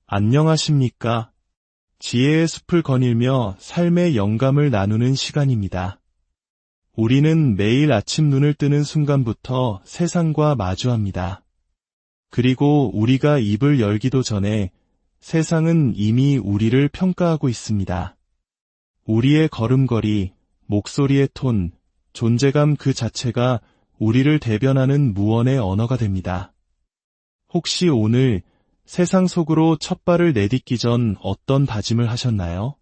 안녕하십니까? 지혜의 숲을 거닐며 삶의 영감을 나누는 시간입니다. 우리는 매일 아침 눈을 뜨는 순간부터 세상과 마주합니다. 그리고 우리가 입을 열기도 전에 세상은 이미 우리를 평가하고 있습니다. 우리의 걸음걸이, 목소리의 톤, 존재감 그 자체가 우리를 대변하는 무언의 언어가 됩니다. 혹시 오늘 세상 속으로 첫 발을 내딛기 전 어떤 다짐을 하셨나요?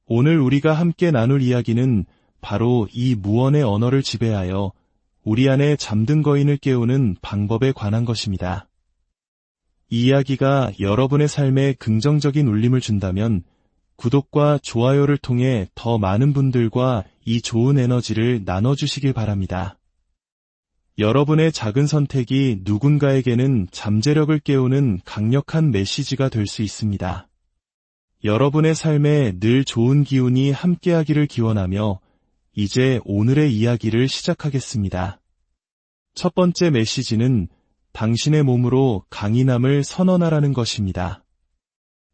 오늘 우리가 함께 나눌 이야기는 바로 이 무언의 언어를 지배하여 우리 안에 잠든 거인을 깨우는 방법에 관한 것입니다. 이 이야기가 여러분의 삶에 긍정적인 울림을 준다면 구독과 좋아요를 통해 더 많은 분들과 이 좋은 에너지를 나눠주시길 바랍니다. 여러분의 작은 선택이 누군가에게는 잠재력을 깨우는 강력한 메시지가 될 수 있습니다. 여러분의 삶에 늘 좋은 기운이 함께하기를 기원하며 이제 오늘의 이야기를 시작하겠습니다. 첫 번째 메시지는 당신의 몸으로 강인함을 선언하라는 것입니다.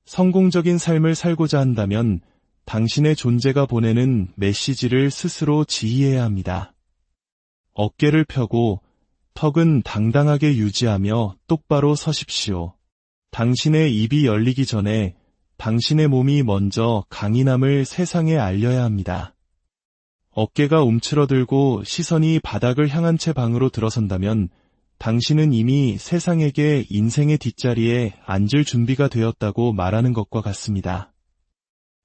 성공적인 삶을 살고자 한다면 당신의 존재가 보내는 메시지를 스스로 지휘해야 합니다. 어깨를 펴고 턱은 당당하게 유지하며 똑바로 서십시오. 당신의 입이 열리기 전에 당신의 몸이 먼저 강인함을 세상에 알려야 합니다. 어깨가 움츠러들고 시선이 바닥을 향한 채 방으로 들어선다면 당신은 이미 세상에게 인생의 뒷자리에 앉을 준비가 되었다고 말하는 것과 같습니다.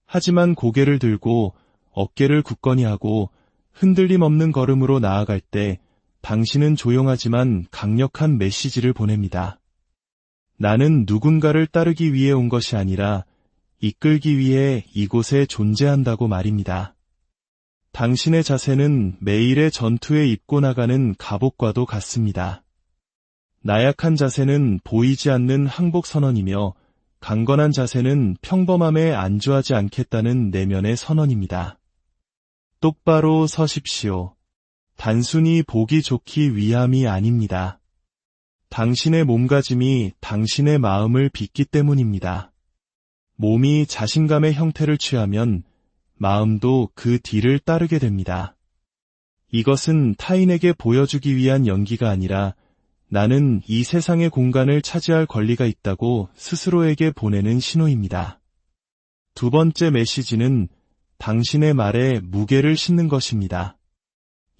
하지만 고개를 들고 어깨를 굳건히 하고 흔들림 없는 걸음으로 나아갈 때 당신은 조용하지만 강력한 메시지를 보냅니다. 나는 누군가를 따르기 위해 온 것이 아니라 이끌기 위해 이곳에 존재한다고 말입니다. 당신의 자세는 매일의 전투에 입고 나가는 갑옷과도 같습니다. 나약한 자세는 보이지 않는 항복 선언이며 강건한 자세는 평범함에 안주하지 않겠다는 내면의 선언입니다. 똑바로 서십시오. 단순히 보기 좋기 위함이 아닙니다. 당신의 몸가짐이 당신의 마음을 빚기 때문입니다. 몸이 자신감의 형태를 취하면 마음도 그 뒤를 따르게 됩니다. 이것은 타인에게 보여주기 위한 연기가 아니라 나는 이 세상의 공간을 차지할 권리가 있다고 스스로에게 보내는 신호입니다. 두 번째 메시지는 당신의 말에 무게를 싣는 것입니다.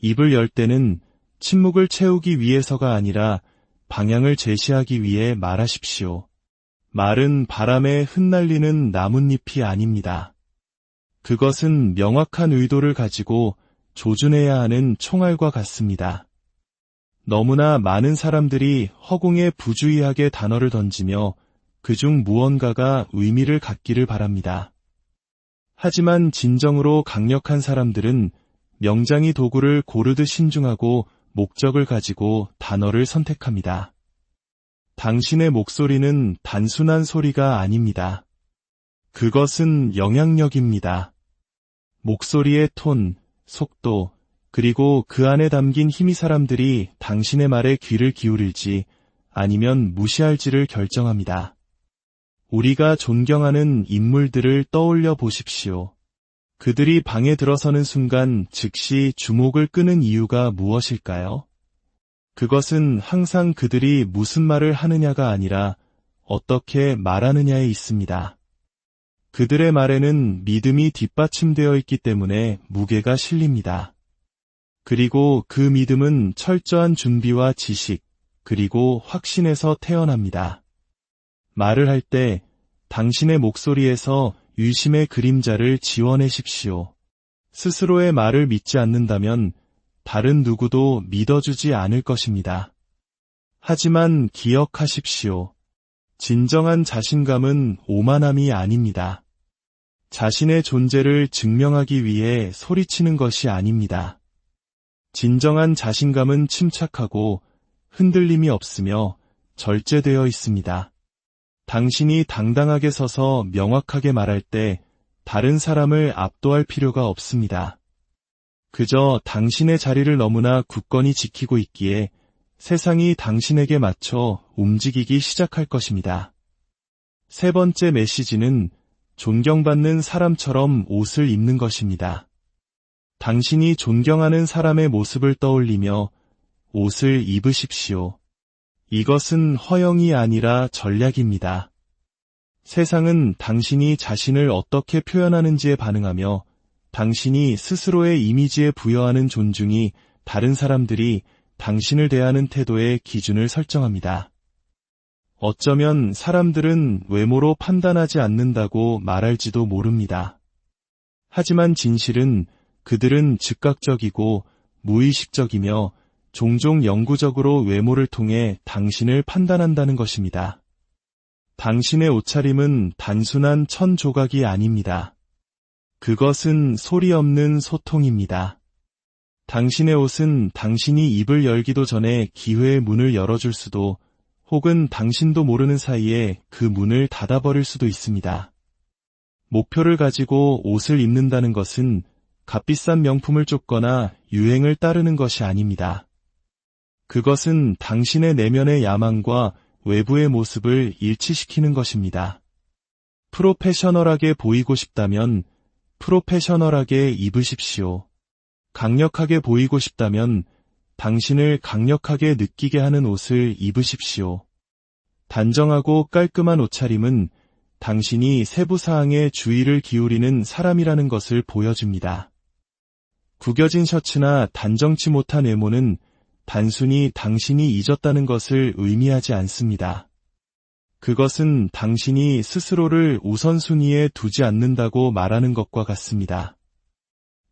입을 열 때는 침묵을 채우기 위해서가 아니라 방향을 제시하기 위해 말하십시오. 말은 바람에 흩날리는 나뭇잎이 아닙니다. 그것은 명확한 의도를 가지고 조준해야 하는 총알과 같습니다. 너무나 많은 사람들이 허공에 부주의하게 단어를 던지며 그중 무언가가 의미를 갖기를 바랍니다. 하지만 진정으로 강력한 사람들은 명장이 도구를 고르듯 신중하고 목적을 가지고 단어를 선택합니다. 당신의 목소리는 단순한 소리가 아닙니다. 그것은 영향력입니다. 목소리의 톤, 속도, 그리고 그 안에 담긴 힘이 사람들이 당신의 말에 귀를 기울일지 아니면 무시할지를 결정합니다. 우리가 존경하는 인물들을 떠올려 보십시오. 그들이 방에 들어서는 순간 즉시 주목을 끄는 이유가 무엇일까요? 그것은 항상 그들이 무슨 말을 하느냐가 아니라 어떻게 말하느냐에 있습니다. 그들의 말에는 믿음이 뒷받침되어 있기 때문에 무게가 실립니다. 그리고 그 믿음은 철저한 준비와 지식, 그리고 확신에서 태어납니다. 말을 할 때 당신의 목소리에서 유심의 그림자를 지워내십시오. 스스로의 말을 믿지 않는다면 다른 누구도 믿어주지 않을 것입니다. 하지만 기억하십시오. 진정한 자신감은 오만함이 아닙니다. 자신의 존재를 증명하기 위해 소리치는 것이 아닙니다. 진정한 자신감은 침착하고 흔들림이 없으며 절제되어 있습니다. 당신이 당당하게 서서 명확하게 말할 때 다른 사람을 압도할 필요가 없습니다. 그저 당신의 자리를 너무나 굳건히 지키고 있기에 세상이 당신에게 맞춰 움직이기 시작할 것입니다. 세 번째 메시지는 존경받는 사람처럼 옷을 입는 것입니다. 당신이 존경하는 사람의 모습을 떠올리며 옷을 입으십시오. 이것은 허영이 아니라 전략입니다. 세상은 당신이 자신을 어떻게 표현하는지에 반응하며 당신이 스스로의 이미지에 부여하는 존중이 다른 사람들이 당신을 대하는 태도의 기준을 설정합니다. 어쩌면 사람들은 외모로 판단하지 않는다고 말할지도 모릅니다. 하지만 진실은 그들은 즉각적이고 무의식적이며 종종 영구적으로 외모를 통해 당신을 판단한다는 것입니다. 당신의 옷차림은 단순한 천 조각이 아닙니다. 그것은 소리 없는 소통입니다. 당신의 옷은 당신이 입을 열기도 전에 기회의 문을 열어줄 수도 혹은 당신도 모르는 사이에 그 문을 닫아버릴 수도 있습니다. 목표를 가지고 옷을 입는다는 것은 값비싼 명품을 쫓거나 유행을 따르는 것이 아닙니다. 그것은 당신의 내면의 야망과 외부의 모습을 일치시키는 것입니다. 프로페셔널하게 보이고 싶다면 프로페셔널하게 입으십시오. 강력하게 보이고 싶다면 당신을 강력하게 느끼게 하는 옷을 입으십시오. 단정하고 깔끔한 옷차림은 당신이 세부 사항에 주의를 기울이는 사람이라는 것을 보여줍니다. 구겨진 셔츠나 단정치 못한 외모는 단순히 당신이 잊었다는 것을 의미하지 않습니다. 그것은 당신이 스스로를 우선순위에 두지 않는다고 말하는 것과 같습니다.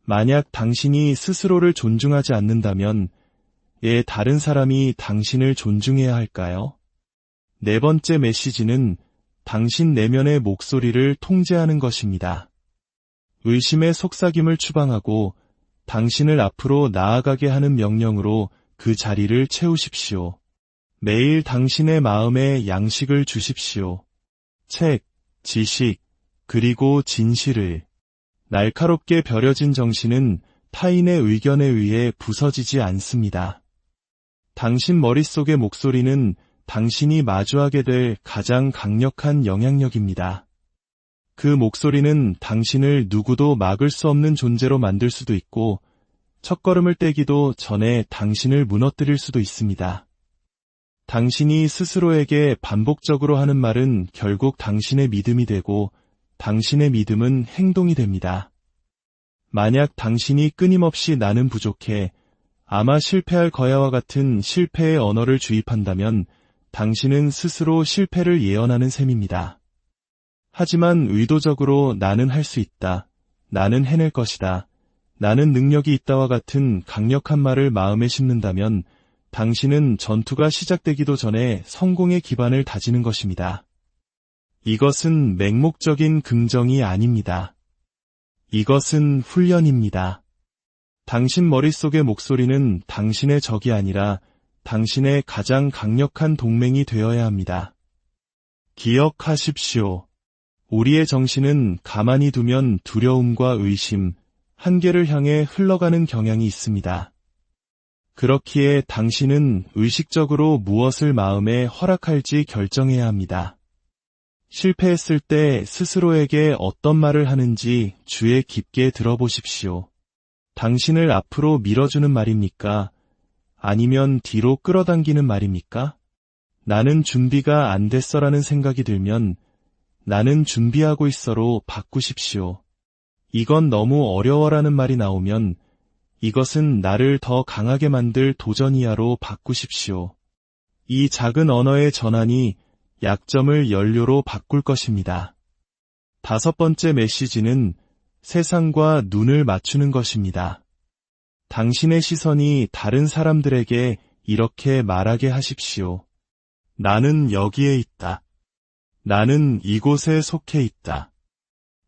만약 당신이 스스로를 존중하지 않는다면 왜 다른 사람이 당신을 존중해야 할까요? 네 번째 메시지는 당신 내면의 목소리를 통제하는 것입니다. 의심의 속삭임을 추방하고 당신을 앞으로 나아가게 하는 명령으로 그 자리를 채우십시오. 매일 당신의 마음에 양식을 주십시오. 책, 지식, 그리고 진실을. 날카롭게 벼려진 정신은 타인의 의견에 의해 부서지지 않습니다. 당신 머릿속의 목소리는 당신이 마주하게 될 가장 강력한 영향력입니다. 그 목소리는 당신을 누구도 막을 수 없는 존재로 만들 수도 있고 첫걸음을 떼기도 전에 당신을 무너뜨릴 수도 있습니다. 당신이 스스로에게 반복적으로 하는 말은 결국 당신의 믿음이 되고 당신의 믿음은 행동이 됩니다. 만약 당신이 끊임없이 나는 부족해, 아마 실패할 거야와 같은 실패의 언어를 주입한다면 당신은 스스로 실패를 예언하는 셈입니다. 하지만 의도적으로 나는 할 수 있다, 나는 해낼 것이다, 나는 능력이 있다와 같은 강력한 말을 마음에 심는다면 당신은 전투가 시작되기도 전에 성공의 기반을 다지는 것입니다. 이것은 맹목적인 긍정이 아닙니다. 이것은 훈련입니다. 당신 머릿속의 목소리는 당신의 적이 아니라 당신의 가장 강력한 동맹이 되어야 합니다. 기억하십시오. 우리의 정신은 가만히 두면 두려움과 의심, 한계를 향해 흘러가는 경향이 있습니다. 그렇기에 당신은 의식적으로 무엇을 마음에 허락할지 결정해야 합니다. 실패했을 때 스스로에게 어떤 말을 하는지 주의 깊게 들어보십시오. 당신을 앞으로 밀어주는 말입니까? 아니면 뒤로 끌어당기는 말입니까? 나는 준비가 안 됐어라는 생각이 들면 나는 준비하고 있어로 바꾸십시오. 이건 너무 어려워라는 말이 나오면 이것은 나를 더 강하게 만들 도전이야로 바꾸십시오. 이 작은 언어의 전환이 약점을 연료로 바꿀 것입니다. 다섯 번째 메시지는 세상과 눈을 맞추는 것입니다. 당신의 시선이 다른 사람들에게 이렇게 말하게 하십시오. 나는 여기에 있다. 나는 이곳에 속해 있다.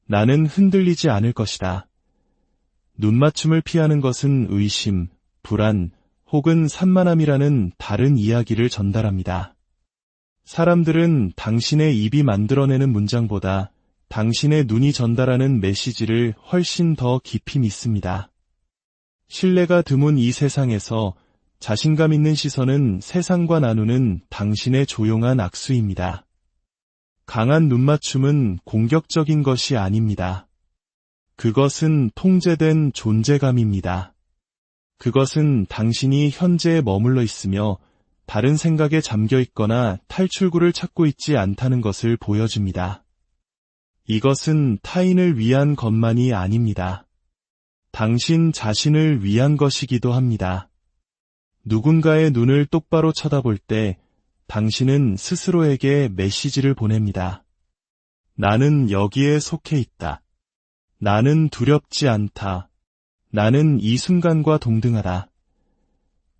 나는 흔들리지 않을 것이다. 눈맞춤을 피하는 것은 의심, 불안, 혹은 산만함이라는 다른 이야기를 전달합니다. 사람들은 당신의 입이 만들어내는 문장보다 당신의 눈이 전달하는 메시지를 훨씬 더 깊이 믿습니다. 신뢰가 드문 이 세상에서 자신감 있는 시선은 세상과 나누는 당신의 조용한 악수입니다. 강한 눈맞춤은 공격적인 것이 아닙니다. 그것은 통제된 존재감입니다. 그것은 당신이 현재에 머물러 있으며 다른 생각에 잠겨 있거나 탈출구를 찾고 있지 않다는 것을 보여줍니다. 이것은 타인을 위한 것만이 아닙니다. 당신 자신을 위한 것이기도 합니다. 누군가의 눈을 똑바로 쳐다볼 때 당신은 스스로에게 메시지를 보냅니다. 나는 여기에 속해 있다. 나는 두렵지 않다. 나는 이 순간과 동등하다.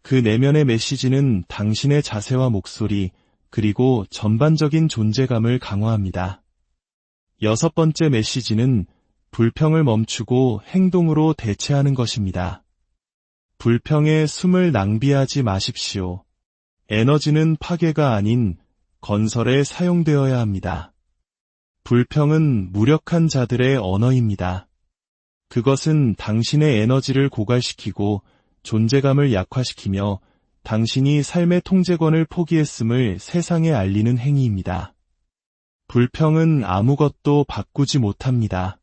그 내면의 메시지는 당신의 자세와 목소리, 그리고 전반적인 존재감을 강화합니다. 6번째 메시지는 불평을 멈추고 행동으로 대체하는 것입니다. 불평에 숨을 낭비하지 마십시오. 에너지는 파괴가 아닌 건설에 사용되어야 합니다. 불평은 무력한 자들의 언어입니다. 그것은 당신의 에너지를 고갈시키고 존재감을 약화시키며 당신이 삶의 통제권을 포기했음을 세상에 알리는 행위입니다. 불평은 아무것도 바꾸지 못합니다.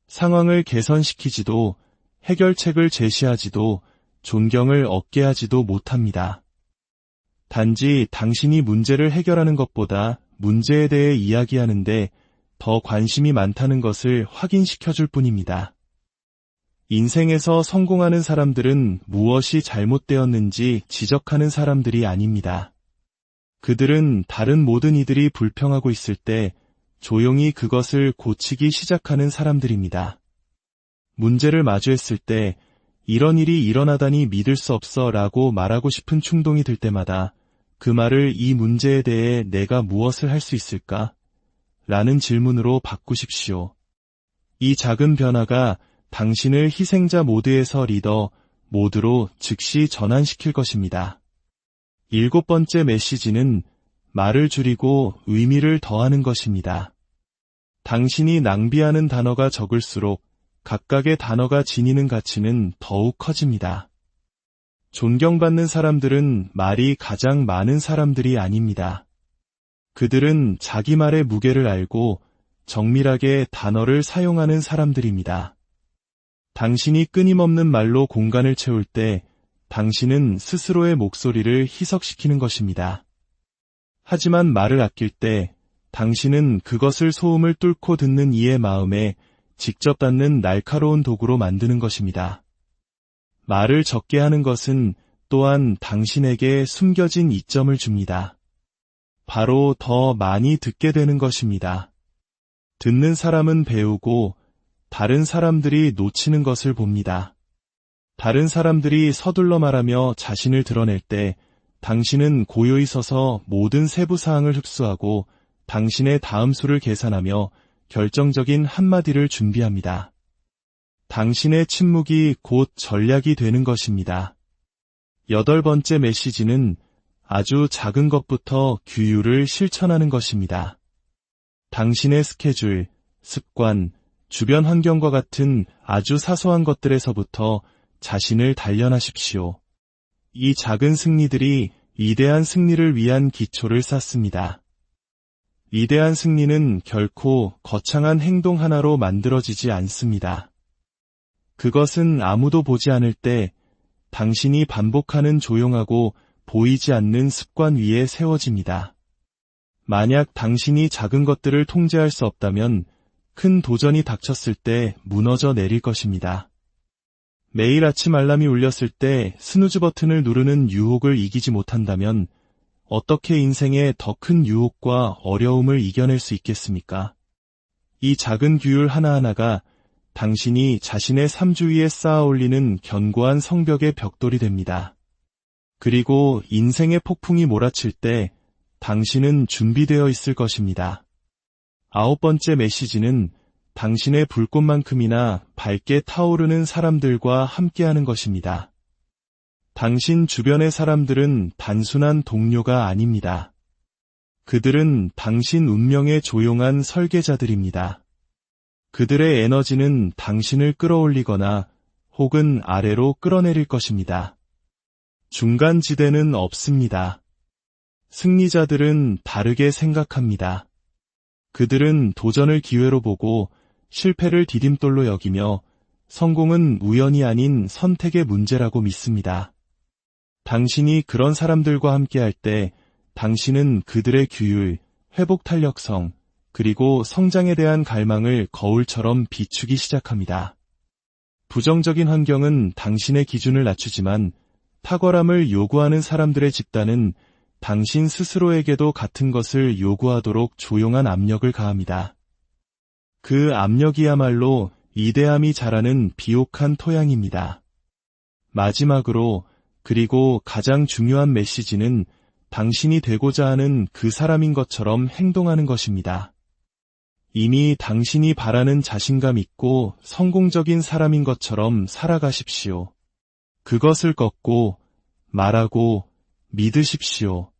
상황을 개선시키지도 해결책을 제시하지도 존경을 얻게 하지도 못합니다. 단지 당신이 문제를 해결하는 것보다 문제에 대해 이야기하는데 더 관심이 많다는 것을 확인시켜줄 뿐입니다. 인생에서 성공하는 사람들은 무엇이 잘못되었는지 지적하는 사람들이 아닙니다. 그들은 다른 모든 이들이 불평하고 있을 때 조용히 그것을 고치기 시작하는 사람들입니다. 문제를 마주했을 때 이런 일이 일어나다니 믿을 수 없어 라고 말하고 싶은 충동이 들 때마다 그 말을 이 문제에 대해 내가 무엇을 할 수 있을까? 라는 질문으로 바꾸십시오. 이 작은 변화가 당신을 희생자 모드에서 리더 모드로 즉시 전환시킬 것입니다. 7번째 메시지는 말을 줄이고 의미를 더하는 것입니다. 당신이 낭비하는 단어가 적을수록 각각의 단어가 지니는 가치는 더욱 커집니다. 존경받는 사람들은 말이 가장 많은 사람들이 아닙니다. 그들은 자기 말의 무게를 알고 정밀하게 단어를 사용하는 사람들입니다. 당신이 끊임없는 말로 공간을 채울 때 당신은 스스로의 목소리를 희석시키는 것입니다. 하지만 말을 아낄 때 당신은 그것을 소음을 뚫고 듣는 이의 마음에 직접 닿는 날카로운 도구로 만드는 것입니다. 말을 적게 하는 것은 또한 당신에게 숨겨진 이점을 줍니다. 바로 더 많이 듣게 되는 것입니다. 듣는 사람은 배우고 다른 사람들이 놓치는 것을 봅니다. 다른 사람들이 서둘러 말하며 자신을 드러낼 때 당신은 고요히 서서 모든 세부 사항을 흡수하고 당신의 다음 수를 계산하며 결정적인 한마디를 준비합니다. 당신의 침묵이 곧 전략이 되는 것입니다. 8번째 메시지는 아주 작은 것부터 규율을 실천하는 것입니다. 당신의 스케줄, 습관, 주변 환경과 같은 아주 사소한 것들에서부터 자신을 단련하십시오. 이 작은 승리들이 위대한 승리를 위한 기초를 쌓습니다. 위대한 승리는 결코 거창한 행동 하나로 만들어지지 않습니다. 그것은 아무도 보지 않을 때 당신이 반복하는 조용하고 보이지 않는 습관 위에 세워집니다. 만약 당신이 작은 것들을 통제할 수 없다면 큰 도전이 닥쳤을 때 무너져 내릴 것입니다. 매일 아침 알람이 울렸을 때 스누즈 버튼을 누르는 유혹을 이기지 못한다면 어떻게 인생의 더 큰 유혹과 어려움을 이겨낼 수 있겠습니까? 이 작은 규율 하나하나가 당신이 자신의 삶 주위에 쌓아 올리는 견고한 성벽의 벽돌이 됩니다. 그리고 인생의 폭풍이 몰아칠 때 당신은 준비되어 있을 것입니다. 9번째 메시지는 당신의 불꽃만큼이나 밝게 타오르는 사람들과 함께하는 것입니다. 당신 주변의 사람들은 단순한 동료가 아닙니다. 그들은 당신 운명의 조용한 설계자들입니다. 그들의 에너지는 당신을 끌어올리거나 혹은 아래로 끌어내릴 것입니다. 중간 지대는 없습니다. 승리자들은 다르게 생각합니다. 그들은 도전을 기회로 보고 실패를 디딤돌로 여기며 성공은 우연이 아닌 선택의 문제라고 믿습니다. 당신이 그런 사람들과 함께할 때 당신은 그들의 규율, 회복 탄력성, 그리고 성장에 대한 갈망을 거울처럼 비추기 시작합니다. 부정적인 환경은 당신의 기준을 낮추지만 탁월함을 요구하는 사람들의 집단은 당신 스스로에게도 같은 것을 요구하도록 조용한 압력을 가합니다. 그 압력이야말로 위대함이 자라는 비옥한 토양입니다. 마지막으로, 그리고 가장 중요한 메시지는 당신이 되고자 하는 그 사람인 것처럼 행동하는 것입니다. 이미 당신이 바라는 자신감 있고 성공적인 사람인 것처럼 살아가십시오. 그것을 걷고, 말하고, 믿으십시오.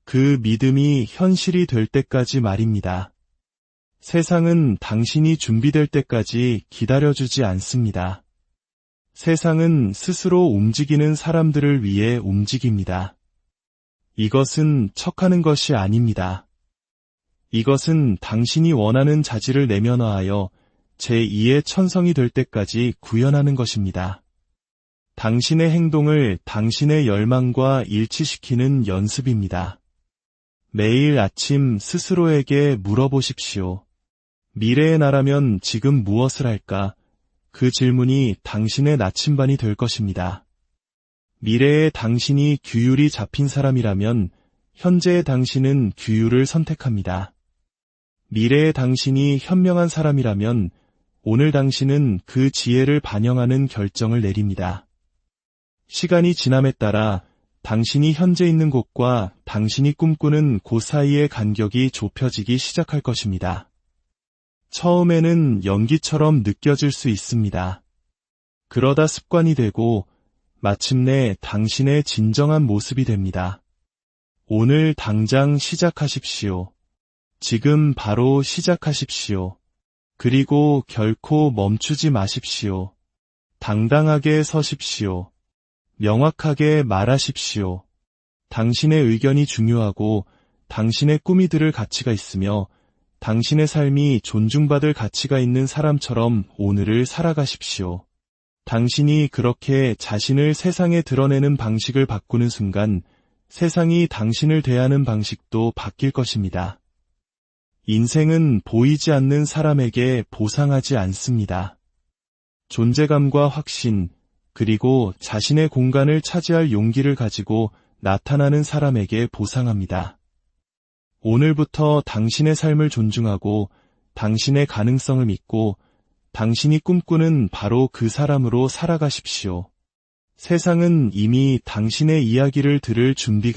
그 믿음이 현실이 될 때까지 말입니다. 세상은 당신이 준비될 때까지 기다려주지 않습니다. 세상은 스스로 움직이는 사람들을 위해 움직입니다. 이것은 척하는 것이 아닙니다. 이것은 당신이 원하는 자질을 내면화하여 제2의 천성이 될 때까지 구현하는 것입니다. 당신의 행동을 당신의 열망과 일치시키는 연습입니다. 매일 아침 스스로에게 물어보십시오. 미래의 나라면 지금 무엇을 할까? 그 질문이 당신의 나침반이 될 것입니다. 미래의 당신이 규율이 잡힌 사람이라면 현재의 당신은 규율을 선택합니다. 미래의 당신이 현명한 사람이라면 오늘 당신은 그 지혜를 반영하는 결정을 내립니다. 시간이 지남에 따라 당신이 현재 있는 곳과 당신이 꿈꾸는 곳 사이의 간격이 좁혀지기 시작할 것입니다. 처음에는 연기처럼 느껴질 수 있습니다. 그러다 습관이 되고 마침내 당신의 진정한 모습이 됩니다. 오늘 당장 시작하십시오. 지금 바로 시작하십시오. 그리고 결코 멈추지 마십시오. 당당하게 서십시오. 명확하게 말하십시오. 당신의 의견이 중요하고 당신의 꿈이 들을 가치가 있으며 당신의 삶이 존중받을 가치가 있는 사람처럼 오늘을 살아가십시오. 당신이 그렇게 자신을 세상에 드러내는 방식을 바꾸는 순간 세상이 당신을 대하는 방식도 바뀔 것입니다. 인생은 보이지 않는 사람에게 보상하지 않습니다. 존재감과 확신, 그리고 자신의 공간을 차지할 용기를 가지고 나타나는 사람에게 보상합니다. 오늘부터 당신의 삶을 존중하고 당신의 가능성을 믿고 당신이 꿈꾸는 바로 그 사람으로 살아가십시오. 세상은 이미 당신의 이야기를 들을 준비가